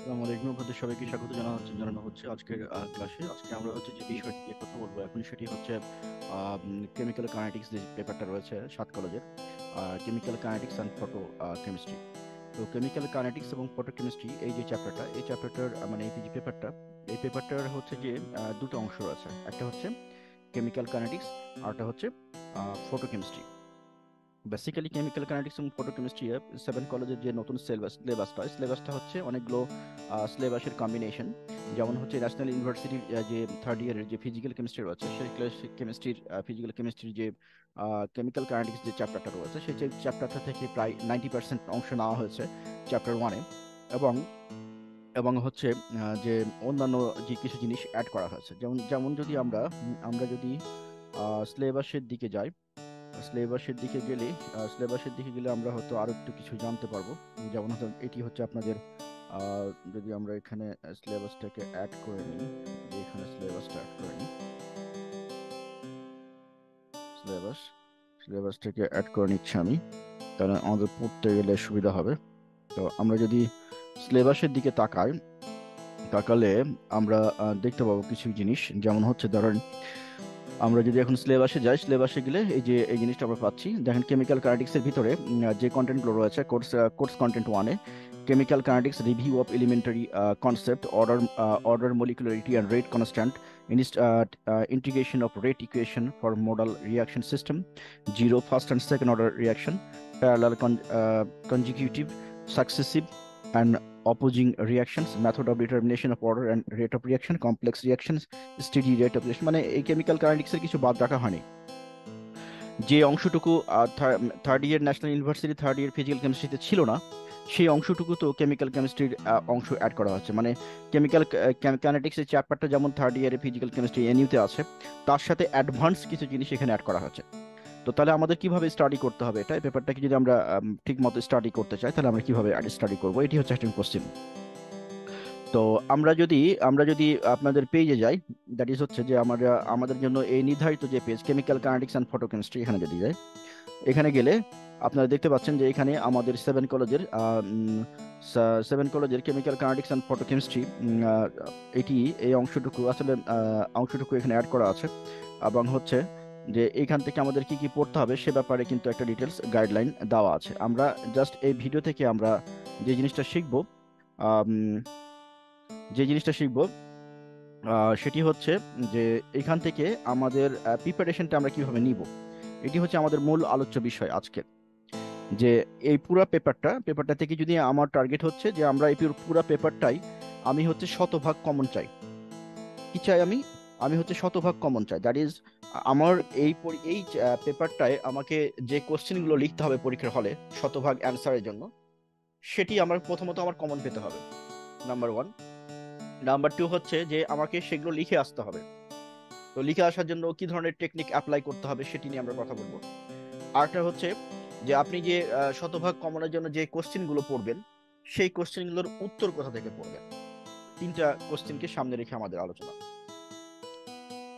আসসালামু আলাইকুম। আপনাদের সবাইকে স্বাগত জানানো হচ্ছে আজকের ক্লাসে। আজকে আমরা হচ্ছে যে বিষয়টি নিয়ে কথা বলবো এখন সেটি হচ্ছে কেমিক্যাল কাইনেটিক্স যে পেপারটা রয়েছে 7 কলেজের, chemical kinetics and photo chemistry. তো কেমিক্যাল কাইনেটিক্স এবং ফটো কেমিস্ট্রি এই চ্যাপ্টারটার মানে এই যে পেপারটা, এই পেপারটার হচ্ছে যে দুটো অংশ রয়েছে। একটা হচ্ছে কেমিক্যাল কাইনেটিক্স, আর একটা হচ্ছে photo chemistry. Basically chemical kinetics এবং ফটোকেমিস্ট্রি 7 কলেজের যে নতুন সিলেবাসটা হচ্ছে অনেকগুলো সিলেবাসের কম্বিনেশন। যেমন হচ্ছে ন্যাশনাল ইউনিভার্সিটির যে থার্ড ইয়ারের যে ফিজিক্যাল কেমিস্ট্রি রয়েছে, সেই ফিজিক্যাল কেমিস্ট্রির যে কেমিক্যাল কাইনেটিক্স যে চ্যাপ্টারটা রয়েছে, সেই চ্যাপ্টারটা থেকে প্রায় 90% অংশ নেওয়া হয়েছে চ্যাপ্টার 1-এ। এবং এবং হচ্ছে যে অন্যান্য যে কিছু জিনিস অ্যাড করা হয়েছে, যেমন যেমন যদি আমরা যদি সিলেবাসের দিকে যাই, সিলেবাসের দিকে গেলে আমরা হয়তো আরো একটু কিছু জানতে পারবো। যেমন হয়তো এটি হচ্ছে আপনাদের যদি আমরা এখানে সিলেবাসটাকে অ্যাড করে নিই, যে এখানে সিলেবাসটা অ্যাড করে নিই, সিলেবাস সিলেবাসটাকে অ্যাড করে নিচ্ছি আমি, কারণ আমাদের পড়তে গেলে সুবিধা হবে। তো আমরা যদি সিলেবাসের দিকে তাকালে আমরা দেখতে পাবো কিছু জিনিস। যেমন হচ্ছে ধরেন, আমরা যদি এখন সিলেবাসে গেলে এই জিনিসটা আমরা পাচ্ছি। দেখেন, কেমিক্যাল কাইনেটিক্স এর ভিতরে যে কন্টেন্টগুলো রয়েছে কোর্স কন্টেন্ট 1-এ, chemical kinetics review of elementary concept, order molecularity and rate constant, integration of rate equation for modal reaction system, zero first and second order reaction, parallel consecutive, successive and opposing reactions, method of determination of order and rate of reaction, complex reactions, steady rate of reaction. মানে এই chemical কাইনেটিক্সের কিছু বাদ রাখা হয়নি। যে অংশটুকু third year national university third year physical কেমিস্ট্রিতে ছিল না, সেই অংশটুকু তো কেমিক্যাল কেমিস্ট্রির অংশ অ্যাড করা হচ্ছে। মানে কেমিক্যাল কাইনেটিক্সের চ্যাপ্টারটা যেমন থার্ড ইয়ারে ফিজিক্যাল কেমিস্ট্রি এনইউতে আছে, তার সাথে অ্যাডভান্স কিছু জিনিস এখানে অ্যাড করা হচ্ছে। তো তাহলে আমাদের কিভাবে স্টাডি করতে হবে, এটা পেপারটাকে যদি আমরা ঠিক মতো স্টাডি করতে চাই, তাহলে আমরা কিভাবে স্টাডি করবো, এটি হচ্ছে একটা কোশ্চেন। তো আমরা যদি আপনাদের পেজে যাই, দ্যাট ইজ হচ্ছে যে আমরা আমাদের জন্য এই নির্ধারিত যে পেজ কেমিক্যাল কাইনেটিক্স অ্যান্ড ফটোকেমিস্ট্রি, এখানে যদি যাই, এখানে গেলে আপনারা দেখতে পাচ্ছেন যে এখানে আমাদের 7 কলেজের কেমিক্যাল কাইনেটিক্স অ্যান্ড ফটোকেমিস্ট্রি, এই অংশটুকু এখানে অ্যাড করা আছে। এবং হচ্ছে যে এইখান থেকে আমাদের কি কি পড়তে হবে সে ব্যাপারে কিন্তু একটা ডিটেলস গাইডলাইন দেওয়া আছে। আমরা জাস্ট এই ভিডিও থেকে আমরা যে জিনিসটা শিখবো, আম, যে জিনিসটা শিখবো সেটি হচ্ছে যে এখান থেকে আমাদের প্রিপারেশনটা আমরা কিভাবে নিব, এটি হচ্ছে আমাদের মূল আলোচ্য বিষয় আজকে। যে এই পেপারটা থেকে যদি আমার টার্গেট হচ্ছে যে আমরা এই পুরো পেপারটাই আমি হচ্ছে শতভাগ কমন চাই। কি চাই আমি? আমি হচ্ছে শতভাগ কমন চাই। দ্যাট ইজ, আমার এই পেপারটায় আমাকে যে কোশ্চেনগুলো লিখতে হবে পরীক্ষার হলে শতভাগ অ্যান্সারের জন্য, সেটি আমার প্রথমত আমার কমন পেতে হবে, নাম্বার ওয়ান। নাম্বার টু হচ্ছে যে আমাকে সেগুলো লিখে আসতে হবে। তো লিখে আসার জন্য কি ধরনের টেকনিক অ্যাপ্লাই করতে হবে সেটি নিয়ে আমরা কথা বলবো। আরেকটা হচ্ছে যে আপনি যে শতভাগ কমনের জন্য যে কোশ্চেনগুলো পড়বেন, সেই কোশ্চেনগুলোর উত্তর কোথা থেকে পড়বেন। তিনটা কোশ্চেনকে সামনে রেখে আমাদের আলোচনা।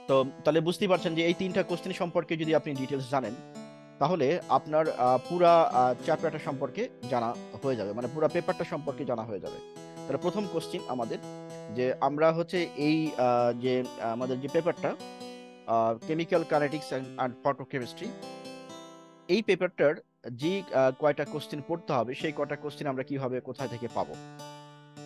তো তাহলে বুঝতেই পারছেন যে এই তিনটা কোশ্চেন সম্পর্কে যদি আপনি ডিটেলস জানেন, তাহলে আপনার পুরা চ্যাপ্টারটা সম্পর্কে জানা হয়ে যাবে, মানে পুরা পেপারটা সম্পর্কে জানা হয়ে যাবে। তাহলে প্রথম কোশ্চেন আমাদের, যে আমরা হচ্ছে এই যে আমাদের যে পেপারটা কেমিক্যাল কাইনেটিক্স অ্যান্ড ফটোকেমিস্ট্রি, এই পেপারটার যে কয়টা কোশ্চেন পড়তে হবে, সেই কয়টা কোশ্চেন আমরা কিভাবে কোথায় থেকে পাবো।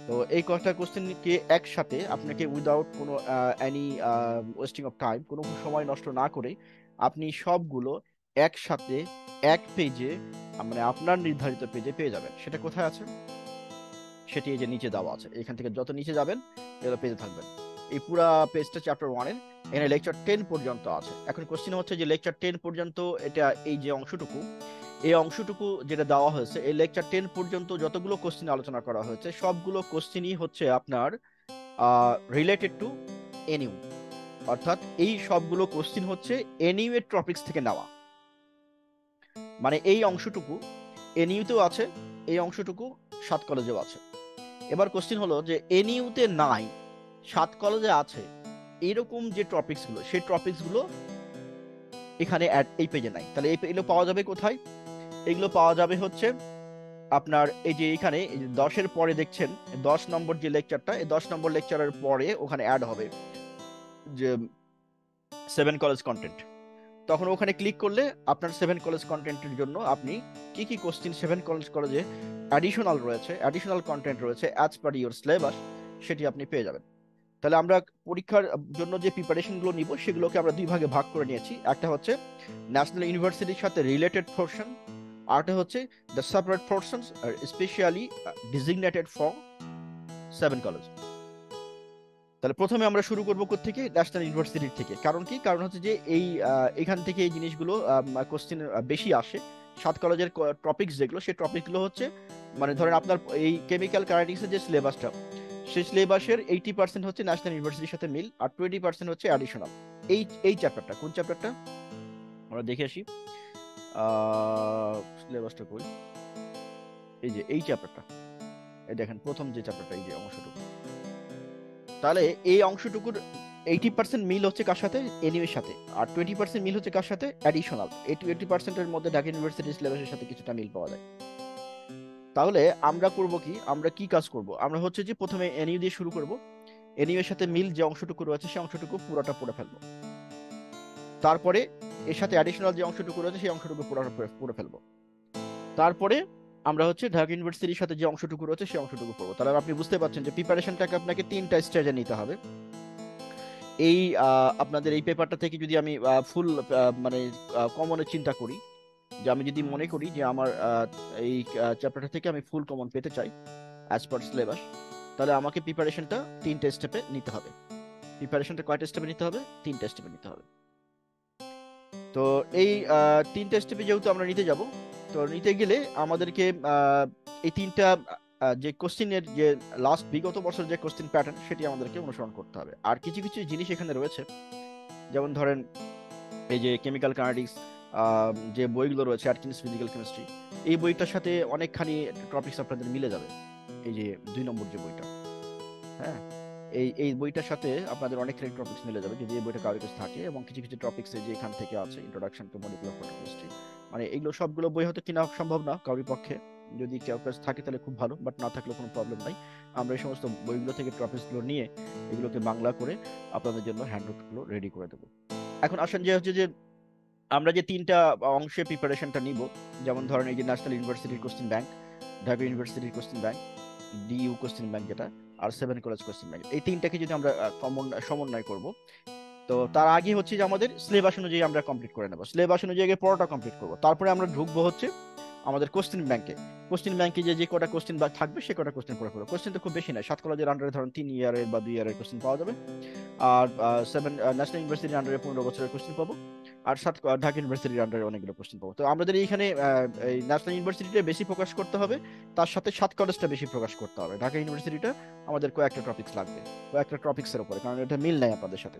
তো এই কয়টা কোশ্চেনকে একসাথে আপনাকে উইদাউট কোনো এনি ওয়েস্টিং অফ টাইম, কোনো সময় নষ্ট না করে আপনি সবগুলো একসাথে এক পেজে, মানে আপনার নির্ধারিত পেজে পেয়ে যাবেন। সেটা কোথায় আছে? সেটি এই যে নিচে দেওয়া আছে। এখান থেকে যত নিচে যাবেন এগুলো পেজে থাকবেন। এই পুরা পেজটা চ্যাপ্টার 1-এর, এখানে লেকচার 10 পর্যন্ত আছে। এখন কোশ্চেন হচ্ছে যে লেকচার 10 পর্যন্ত, এটা এই যে অংশটুকু, এই অংশটুকু যেটা দেওয়া হয়েছে, এই লেকচার 10 পর্যন্ত যতগুলো কোশ্চেন আলোচনা করা হয়েছে, সবগুলো কোশ্চেনই হচ্ছে আপনার রিলেটেড টু এনইউ। অর্থাৎ এই সবগুলো কোশ্চেন হচ্ছে এনইউ এর টপিকস থেকে নেওয়া। মানে এই অংশটুকু এনইউতেও আছে, এই অংশটুকু 7 কলেজেও আছে। এবার কোশ্চেন হলো যে এনইউতে নাই, 7 কলেজে আছে, এরকম যে টপিকস গুলো, সেই টপিকস গুলো এখানে এই পেজে নাই। তাহলে এগুলো পাওয়া যাবে কোথায়? এগুলো পাওয়া যাবে হচ্ছে আপনার এই যে এখানে 10-এর পরে দেখছেন 10 নম্বর যে লেকচারটা, এই 10 নম্বর লেকচারের পরে ওখানে অ্যাড হবে যে 7 কলেজ কন্টেন্ট। তখন ওখানে ক্লিক করলে আপনার 7 কলেজ কন্টেন্টের জন্য আপনি কি কি কোশ্চিন 7 কলেজে অ্যাডিশনাল কন্টেন্ট রয়েছে অ্যাজ পার ইউর সিলেবাস, সেটি আপনি পেয়ে যাবেন। তাহলে আমরা পরীক্ষার জন্য যে প্রিপারেশনগুলো নিব সেগুলোকে আমরা দুই ভাগে ভাগ করে নিয়েছি। একটা হচ্ছে ন্যাশনাল ইউনিভার্সিটির সাথে রিলেটেড পোর্শন, আরটা হচ্ছে the separate portions specially designated for 7 college. তাহলে প্রথমে আমরা শুরু করবো থেকে ন্যাশনাল ইউনিভার্সিটির থেকে। কারণ কি? কারণ হচ্ছে যে এখান থেকে এই জিনিসগুলো কোশ্চেন বেশি আসে। 7 কলেজের টপিকস যেগুলো, সেই টপিকগুলো হচ্ছে মানে ধরেন আপনার এই কেমিক্যাল কাইনেটিক্সের যে সিলেবাসটা, সেই সিলেবাসের 80% হচ্ছে ন্যাশনাল ইউনিভার্সিটির সাথে মিল, আর 20% হচ্ছে অ্যাডিশনাল। এই চ্যাপ্টারটা, কোন চ্যাপ্টারটা আমরা দেখে আসি, সিলেবাসটা কই, এই যে এই চ্যাপ্টারটা, এই দেখেন প্রথম যে চ্যাপ্টারটা, এই যে অংশটুকু। তাহলে এই অংশটুকুর 80% মিল হচ্ছে কার সাথে? এনিমের সাথে। আর 20% মিল হচ্ছে কার সাথে? অ্যাডিশনাল। 80% এর মধ্যে ঢাকা ইউনিভার্সিটি সিলেবাসের সাথে কিছুটা মিল পাওয়া যায়। তাহলে আমরা করব কি, আমরা কি কাজ করব? আমরা হচ্ছে যে প্রথমে এনইউ দিয়ে শুরু করব। এনইউ এর সাথে মিল যে অংশটুকু রয়েছে সেই অংশটুকু পুরোটা পড়ে ফেলবো। তারপরে এর সাথে অ্যাডিশনাল যে অংশটুকু রয়েছে সেই অংশটুকু পুরোটা পড়ে ফেলবো। তারপরে আমরা হচ্ছে ঢাকা ইউনিভার্সিটির সাথে যে অংশটুকু রয়েছে সেই অংশটুকু পড়বো। তাহলে আপনি বুঝতে পারছেন যে প্রিপারেশনটাকে আপনাকে 3টা স্টেজে নিতে হবে। এই আপনাদের এই পেপারটা থেকে যদি আমি ফুল মানে কমনের চিন্তা করি, যে আমি যদি মনে করি যে আমার এই চ্যাপ্টারটা থেকে আমি ফুল কমন পেতে চাই অ্যাজ পার সিলেবাস, তাহলে আমাকে প্রিপারেশনটা 3টে স্টেপে নিতে হবে। প্রিপারেশনটা কয়টা স্টেপে নিতে হবে? 3টে স্টেপে নিতে হবে। তো এই 3টে স্টেপে যেহেতু আমরা নিতে যাব, তো নিতে গেলে আমাদেরকে এই 3টা যে কোশ্চিনের যে লাস্ট বিগত বছর যে কোশ্চিন প্যাটার্ন, সেটি আমাদেরকে অনুসরণ করতে হবে। আর কিছু কিছু জিনিস এখানে রয়েছে, যেমন ধরেন এই যে কেমিক্যাল কাইনেটিক্স যে বইগুলো রয়েছে, অ্যাটকিন্স ফিজিক্যাল কেমিস্ট্রি, এই বইটার সাথে অনেকখানি টপিকস আপনাদের মিলে যাবে। এই যে 2 নম্বর যে বইটা, হ্যাঁ, এই বইটার সাথে আপনাদের অনেকখানি টপিকস মিলে যাবে যদি এই বইটা কারোর কাছে থাকে। এবং কিছু কিছু টপিকস যে এখান থেকে আছে, ইন্ট্রোডাকশন টু মলিকুলার ফটোকেমিস্ট্রি, মানে এগুলো সবগুলো বই হয়তো কিনা সম্ভব না কারোর পক্ষে। যদি কেউ কাছে থাকে তাহলে খুব ভালো, বাট না থাকলে কোনো প্রবলেম নাই। আমরা এই সমস্ত বইগুলো থেকে টপিকসগুলো নিয়ে এগুলোকে বাংলা করে আপনাদের জন্য হ্যান্ডআউটগুলো রেডি করে দেবো। এখন আসেন যে হচ্ছে যে আমরা যে 3টা অংশে প্রিপারেশনটা নিব, যেমন ধরেন এই যে ন্যাশনাল ইউনিভার্সিটির কোশ্চেন ব্যাংক, ঢাকা ইউনিভার্সিটির question bank, DU question bank যেটা, আর 7 কলেজ কোশ্চেন ব্যাংক, এই 3টাকে যদি আমরা সমন্বয় করব, তো তার আগে হচ্ছে যে আমাদের সিলেবাস অনুযায়ী আমরা কমপ্লিট করে নেব। সিলেবাস অনুযায়ী আগে পড়াটা কমপ্লিট করব, তারপরে আমরা ঢুকবো হচ্ছে আমাদের কোশ্চেন ব্যাংকে। কোশ্চেন ব্যাংকে যে যে কটা কোশ্চেন থাকবে সে কটা কোশ্চেন পড়ে ফেলবো। কোশ্চেন তো খুব বেশি নয়, 7 কলেজের আন্ডারে ধরেন 3 ইয়ারের বা 2 ইয়ারের কোশ্চেন পাওয়া যাবে। আর 7 ন্যাশনাল ইউনিভার্সিটির আন্ডারে 15 বছরের কোশ্চেন পাবো। আর 7 ঢাকা ইউনিভার্সিটির আন্ডারে অনেকগুলো কোশ্চেন পাবো। তো আমাদের এইখানে এই ন্যাশনাল ইউনিভার্সিটিটা বেশি ফোকাস করতে হবে, তার সাথে 7 কলেজটা বেশি ফোকাস করতে হবে। ঢাকা ইউনিভার্সিটিটা আমাদের কয়েকটা টপিকস লাগবে, কয়েকটা টপিক্সের উপরে, কারণ এটা মিল নাই আপনাদের সাথে।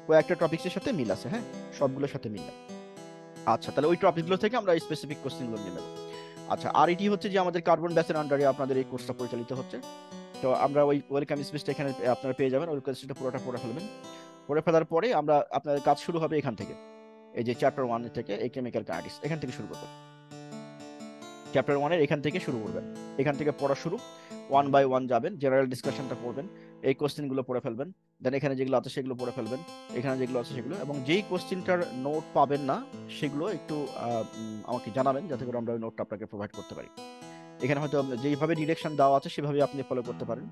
কয়েকটা টপিক্সের সাথে মিল আছে, হ্যাঁ, সবগুলোর সাথে মিল নাই। আচ্ছা, তাহলে ওই টপিকগুলো থেকে আমরা স্পেসিফিক কোশ্চেনগুলো নিয়ে নেব। আচ্ছা, আর এটি হচ্ছে যে আমাদের কার্বন ব্যাসের আন্ডারে আপনাদের এই কোর্সটা পরিচালিত হচ্ছে। তো আমরা ওই ওয়েলকাম স্পেসটা এখানে আপনারা পেয়ে যাবেন। ওয়েলকাম স্পেসটা পুরোটা পড়ে ফেলবেন। পড়ে ফেলার পরে আমরা আপনাদের কাজ শুরু হবে এখান থেকে, এই যে চ্যাপ্টার 1 থেকে, এই কেমিক্যাল কাইনেটিক্স এখান থেকে শুরু করবেন। চ্যাপ্টার 1-এর এখান থেকে শুরু করবেন, এখান থেকে পড়া শুরু। 1 বাই 1 যাবেন, জেনারেল ডিসকাশনটা পড়বেন, এই কোশ্চেনগুলো পড়ে ফেলবেন। দেন এখানে যেগুলো আছে সেগুলো পড়ে ফেলবেন, এখানে যেগুলো আছে সেগুলো, এবং যেই কোশ্চেনটার নোট পাবেন না সেগুলো একটু আমাকে জানাবেন, যাতে করে আমরা ওই নোটটা আপনাকে প্রোভাইড করতে পারি। এখানে হয়তো যেইভাবে ডিরেকশন দেওয়া আছে সেভাবে আপনি ফলো করতে পারেন।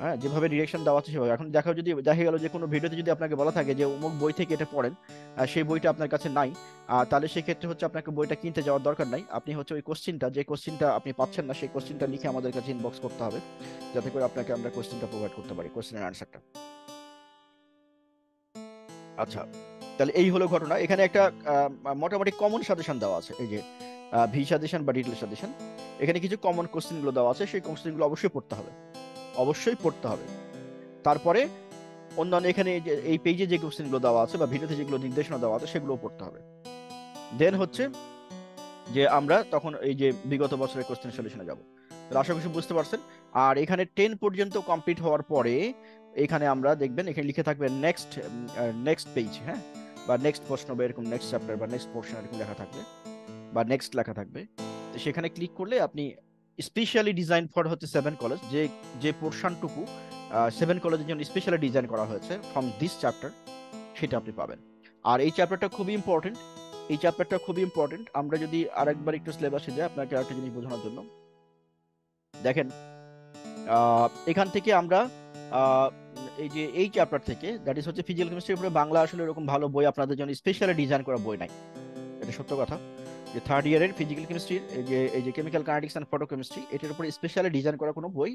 হ্যাঁ, যেভাবে ডিরেকশন দেওয়া আছে সেভাবে। এখন দেখা গেল যে কোনো ভিডিওতে যদি আপনাকে বলা থাকে যে অমুক বই থেকে এটা পড়েন, সেই বইটা আপনার কাছে নাই, তাহলে সেই ক্ষেত্রে হচ্ছে আপনাকে বইটা কিনতে যাওয়ার দরকার নাই। আপনি হচ্ছে ওই কোশ্চেনটা, যে কোশ্চেনটা আপনি পাচ্ছেন না, সেই কোশ্চেনটা লিখে আমাদের কাছে ইনবক্স করতে হবে, যাতে করে আপনাকে আমরা কোশ্চেনটা প্রোভাইড করতে পারি, কোশ্চেনের অ্যান্সারটা। আচ্ছা, তাহলে এই হলো ঘটনা। এখানে একটা মোটামুটি কমন সাজেশন দেওয়া আছে, এই যে ভি সাজেশন বা ডিটেল সাজেশন। এখানে কিছু কমন কোশ্চেনগুলো দেওয়া আছে, সেই কোশ্চেনগুলো অবশ্যই পড়তে হবে, অবশ্যই পড়তে হবে। তারপরে অন্যান্য এখানে এই পেজে যে কোশ্চেনগুলো দেওয়া আছে বা ভিডিওতে যেগুলো নির্দেশনা দেওয়া আছে সেগুলো পড়তে হবে। দেন হচ্ছে যে আমরা তখন এই যে বিগত বছরের কোশ্চেন সলিউশনে যাব। আশা করি বুঝতে পারছেন। আর এখানে 10 পর্যন্ত কমপ্লিট হওয়ার পরে এখানে আমরা দেখবেন এখানে লিখে থাকবে নেক্সট নেক্সট পেজ, হ্যাঁ, বা নেক্সট প্রশ্ন বা এরকম নেক্সট চ্যাপ্টার বা নেক্সট পোর্শন এরকম লেখা থাকবে, বা নেক্সট লেখা থাকবে। তো সেখানে ক্লিক করলে আপনি স্পেশালি ডিজাইন ফর হচ্ছে 7 কলেজ, যে যে পোর্শনটুকু 7 কলেজের জন্য স্পেশালি ডিজাইন করা হয়েছে ফ্রম দিস চ্যাপ্টার, সেটা আপনি পাবেন। আর এই চ্যাপ্টারটা খুবই ইম্পর্টেন্ট, এই চ্যাপ্টারটা খুবই ইম্পর্টেন্ট। আমরা যদি আরেকবার একটু সিলেবাসে যাই আপনাকে আরেকটা জিনিস বোঝানোর জন্য, দেখেন এখান থেকে আমরা আহ, এই যে এই চ্যাপ্টার থেকে, দ্যাট ইজ হচ্ছে ফিজিক্যাল কেমিস্ট্রির উপরে বাংলা আসলে এরকম ভালো বই আপনাদের জন্য স্পেশালি ডিজাইন করা বই নাই, এটা সত্য কথা। যে থার্ড ইয়ারের ফিজিক্যাল কেমিস্ট্রির এই যে কেমিক্যাল কাইনেটিক্স অ্যান্ড ফটোকেমিস্ট্রি, এটার উপরে স্পেশালি ডিজাইন করা কোনো বই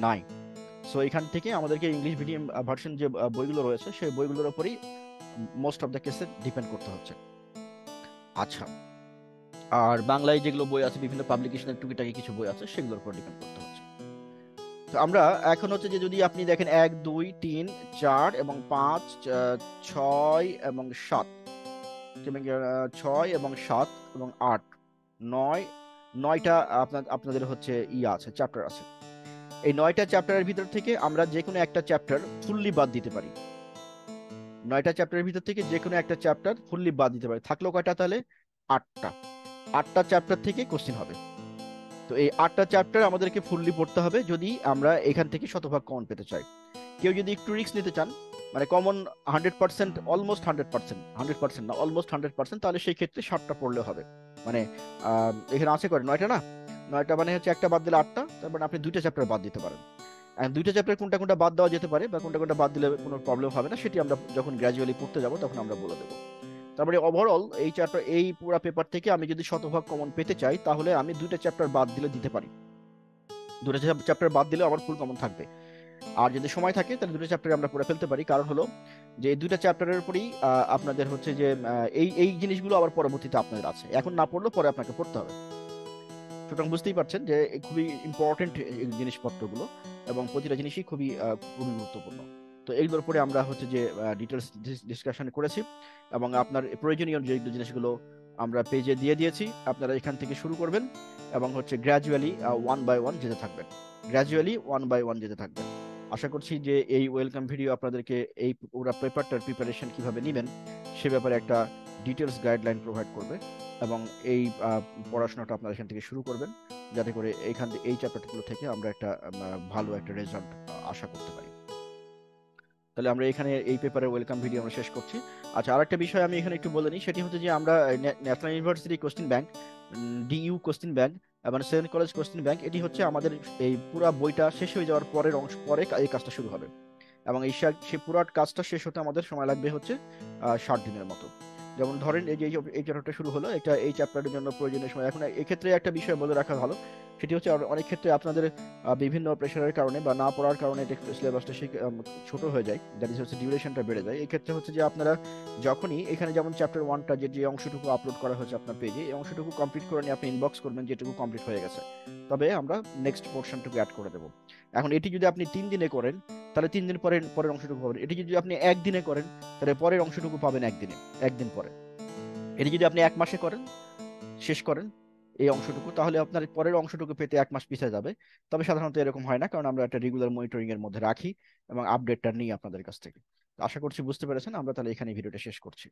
নাই। সো এখান থেকে আমাদেরকে ইংলিশ মিডিয়াম ভার্সন যে বইগুলো রয়েছে সেই বইগুলোর উপরেই মোস্ট অফ দ্য কেসে ডিপেন্ড করতে হচ্ছে। আচ্ছা, আর বাংলায় যেগুলো বই আছে বিভিন্ন পাবলিকেশনের টুকিটাকি কিছু বই আছে সেগুলোর উপর ডিপেন্ড করতে হচ্ছে। তো আমরা এখন হচ্ছে যে যদি আপনি দেখেন 1 2 3 4 এবং 5 6 এবং 7, 6 এবং 7 এবং 8 9, 9টা আপনাদের হচ্ছে আছে, চ্যাপ্টার আছে। এই 9টা চ্যাপ্টারের ভিতর থেকে আমরা যে কোনো একটা চ্যাপ্টার ফুললি বাদ দিতে পারি। 9টা চ্যাপ্টারের ভিতর থেকে যে কোনো একটা চ্যাপ্টার ফুললি বাদ দিতে পারি। থাকলো কয়টা তাহলে? 8টা। 8টা চ্যাপ্টার থেকে কোশ্চেন হবে। তো এই 8টা চ্যাপ্টার আমাদেরকে ফুললি পড়তে হবে যদি আমরা এখান থেকে শতভাগ কমন পেতে চাই। কেউ যদি একটু রিস্ক নিতে চান, মানে কমন 100%, অলমোস্ট 100%, 100% না অলমোস্ট 100%, তাহলে সেই ক্ষেত্রে 7টা পড়লে হবে। মানে এখানে আছে করে 9টা না, 9টা মানে হচ্ছে একটা বাদ দিলে 8টা, তারপর আপনি 2টা চ্যাপ্টার বাদ দিতে পারেন। আর 2টা চ্যাপ্টার কোনটা কোনটা বাদ দেওয়া যেতে পারে বা কোনটা কোনটা বাদ দিলে কোনো প্রবলেম হবে না, সেটি আমরা যখন গ্র্যাজুয়ালি পড়তে যাব তখন আমরা বলে দেবো। তারপরে ওভারঅল এই চ্যাপ্টার, এই পুরো পেপার থেকে আমি যদি শতভাগ কমন পেতে চাই তাহলে আমি 2টা চ্যাপ্টার বাদ দিলে দিতে পারি। 2টা চ্যাপ্টার বাদ দিলে আমার ফুল কমন থাকবে। আর যদি সময় থাকে তাহলে 2টা চ্যাপ্টার আমরা পড়ে ফেলতে পারি, কারণ হলো যে এই 2টা চ্যাপ্টারের উপরেই আপনাদের হচ্ছে যে এই এই জিনিসগুলো আবার পরবর্তীতে আপনাদের আছে, এখন না পড়লেও পরে আপনাকে পড়তে হবে। সুতরাং বুঝতেই পারছেন যে খুবই ইম্পর্টেন্ট এই জিনিসপত্রগুলো, এবং প্রতিটা জিনিসই খুবই খুবই গুরুত্বপূর্ণ। তো এইগুলোর পরে আমরা হচ্ছে যে ডিটেলস ডিসকাশন করেছি, এবং আপনার প্রয়োজনীয় যে জিনিসগুলো আমরা পেজে দিয়ে দিয়েছি, আপনারা এখান থেকে শুরু করবেন এবং হচ্ছে গ্র্যাজুয়ালি 1 বাই 1 যেতে থাকবেন, গ্র্যাজুয়ালি 1 বাই 1 যেতে থাকবেন। আশা করছি যে এই ওয়েলকাম ভিডিও আপনাদেরকে এই পুরো পেপারটার প্রিপারেশন কিভাবে নেবেন সে ব্যাপারে একটা ডিটেলস গাইডলাইন প্রোভাইড করবে, এবং এই পড়াশোনাটা আপনারা এখান থেকে শুরু করবেন, যাতে করে এই চ্যাপ্টারগুলো থেকে আমরা একটা ভালো একটা রেজাল্ট আশা করতে পারি। তাহলে আমরা এখানে এই পেপারের ওয়েলকাম ভিডিও আমরা শেষ করছি। আচ্ছা, আরেকটা বিষয় আমি এখানে একটু বলে নিই, সেটি হচ্ছে যে আমরা national university question bank, DU question bank এবং 7 কলেজ কোশ্চেন ব্যাংক, এটি হচ্ছে আমাদের এই পুরো বইটা শেষ হয়ে যাওয়ার পরের অংশ, পরে এই কাজটা শুরু হবে, এবং সেই পুরো কাজটা শেষ হতে আমাদের সময় লাগবে হচ্ছে 60 দিনের মতো। যেমন ধরেন এই যে এই চ্যাপ্টারটা শুরু হলো, এটা এই চ্যাপ্টারের জন্য প্রয়োজনীয় সময়। এখন এক্ষেত্রে একটা বিষয় বলে রাখা ভালো, সেটি হচ্ছে অনেক ক্ষেত্রে আপনাদের বিভিন্ন প্রেশারের কারণে বা না পড়ার কারণে সিলেবাসটা ছোট হয়ে যায়, দ্যাট ইজ হচ্ছে ডিউরেশনটা বেড়ে যায়। এই ক্ষেত্রে হচ্ছে যে আপনারা যখনই এখানে যেমন চ্যাপ্টার 1টা যে অংশটুকু আপলোড করা হয়েছে আপনার পেজে, এই অংশটুকু কমপ্লিট করে নিয়ে আপনি ইনবক্স করবেন যেটুকু কমপ্লিট হয়ে গেছে, তবে আমরা নেক্সট পোর্শনটুকু অ্যাড করে দেবো। এখন এটি যদি আপনি 3 দিনে করেন তাহলে 3 দিন পরে পরের অংশটুকু পাবেন। এটি যদি আপনি একদিনে করেন তাহলে পরের অংশটুকু পাবেন একদিনে, একদিন পরে। এটি যদি আপনি 1 মাসে করেন, শেষ করেন এই অংশটুকু, তাহলে আপনার পরের অংশটুকু পেতে 1 মাস পিছিয়ে যাবে। তবে সাধারণত এরকম হয় না, কারণ আমরা একটা রেগুলার মনিটরিং এর মধ্যে রাখি এবং আপডেটটা নিই আপনাদের কাছ থেকে। তো আশা করছি বুঝতে পেরেছেন। আমরা তাহলে এখানে ভিডিওটা শেষ করছি।